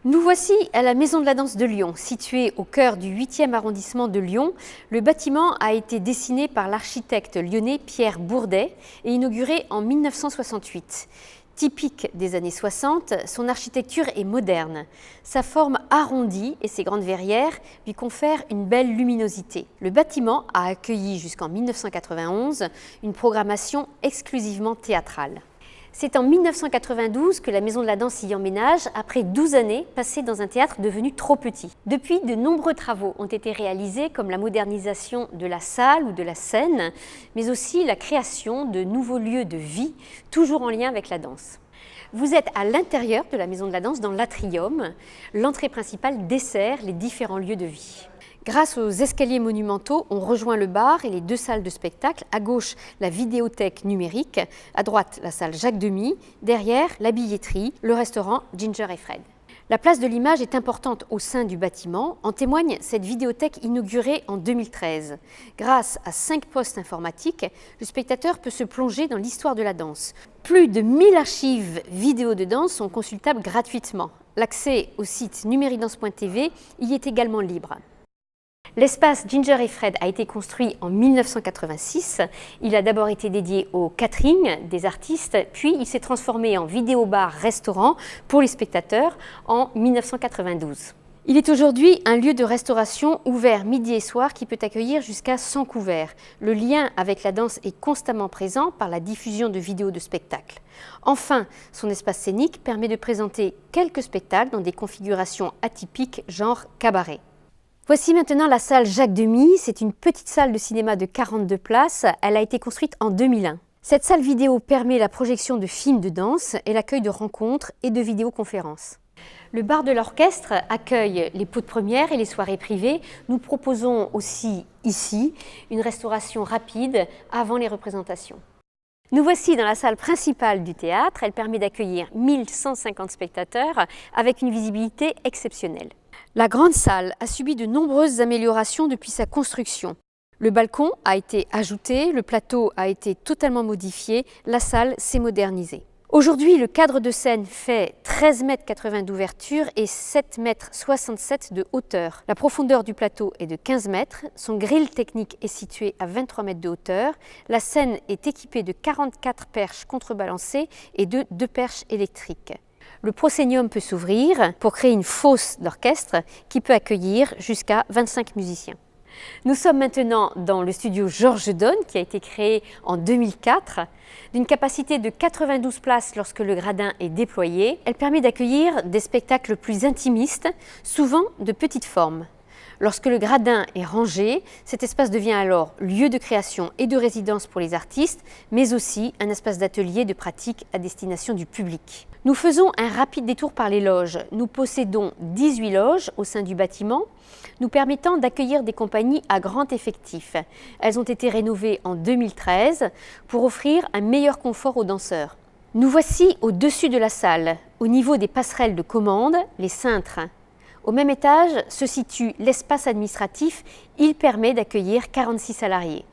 Nous voici à la Maison de la Danse de Lyon, située au cœur du 8e arrondissement de Lyon. Le bâtiment a été dessiné par l'architecte lyonnais Pierre Bourdet et inauguré en 1968. Typique des années 60, son architecture est moderne. Sa forme arrondie et ses grandes verrières lui confèrent une belle luminosité. Le bâtiment a accueilli jusqu'en 1991 une programmation exclusivement théâtrale. C'est en 1992 que la Maison de la Danse y emménage, après 12 années passées dans un théâtre devenu trop petit. Depuis, de nombreux travaux ont été réalisés, comme la modernisation de la salle ou de la scène, mais aussi la création de nouveaux lieux de vie, toujours en lien avec la danse. Vous êtes à l'intérieur de la Maison de la Danse, dans l'atrium. L'entrée principale dessert les différents lieux de vie. Grâce aux escaliers monumentaux, on rejoint le bar et les deux salles de spectacle. À gauche, la vidéothèque numérique. À droite, la salle Jacques Demy. Derrière, la billetterie, le restaurant Ginger et Fred. La place de l'image est importante au sein du bâtiment. En témoigne cette vidéothèque inaugurée en 2013. Grâce à 5 postes informatiques, le spectateur peut se plonger dans l'histoire de la danse. Plus de 1000 archives vidéo de danse sont consultables gratuitement. L'accès au site numeridance.tv y est également libre. L'espace Ginger et Fred a été construit en 1986. Il a d'abord été dédié au catering des artistes, puis il s'est transformé en vidéo-bar-restaurant pour les spectateurs en 1992. Il est aujourd'hui un lieu de restauration ouvert midi et soir qui peut accueillir jusqu'à 100 couverts. Le lien avec la danse est constamment présent par la diffusion de vidéos de spectacles. Enfin, son espace scénique permet de présenter quelques spectacles dans des configurations atypiques genre cabaret. Voici maintenant la salle Jacques Demy. C'est une petite salle de cinéma de 42 places. Elle a été construite en 2001. Cette salle vidéo permet la projection de films de danse et l'accueil de rencontres et de vidéoconférences. Le bar de l'orchestre accueille les pots de première et les soirées privées. Nous proposons aussi ici une restauration rapide avant les représentations. Nous voici dans la salle principale du théâtre. Elle permet d'accueillir 1150 spectateurs avec une visibilité exceptionnelle. La grande salle a subi de nombreuses améliorations depuis sa construction. Le balcon a été ajouté, le plateau a été totalement modifié, la salle s'est modernisée. Aujourd'hui, le cadre de scène fait 13,80 m d'ouverture et 7,67 m de hauteur. La profondeur du plateau est de 15 mètres, son grille technique est situé à 23 mètres de hauteur. La scène est équipée de 44 perches contrebalancées et de 2 perches électriques. Le proscénium peut s'ouvrir pour créer une fosse d'orchestre qui peut accueillir jusqu'à 25 musiciens. Nous sommes maintenant dans le studio Georges Donne qui a été créé en 2004. D'une capacité de 92 places lorsque le gradin est déployé, elle permet d'accueillir des spectacles plus intimistes, souvent de petite forme. Lorsque le gradin est rangé, cet espace devient alors lieu de création et de résidence pour les artistes, mais aussi un espace d'atelier de pratique à destination du public. Nous faisons un rapide détour par les loges. Nous possédons 18 loges au sein du bâtiment, nous permettant d'accueillir des compagnies à grand effectif. Elles ont été rénovées en 2013 pour offrir un meilleur confort aux danseurs. Nous voici au-dessus de la salle, au niveau des passerelles de commande, les cintres. Au même étage se situe l'espace administratif. Il permet d'accueillir 46 salariés.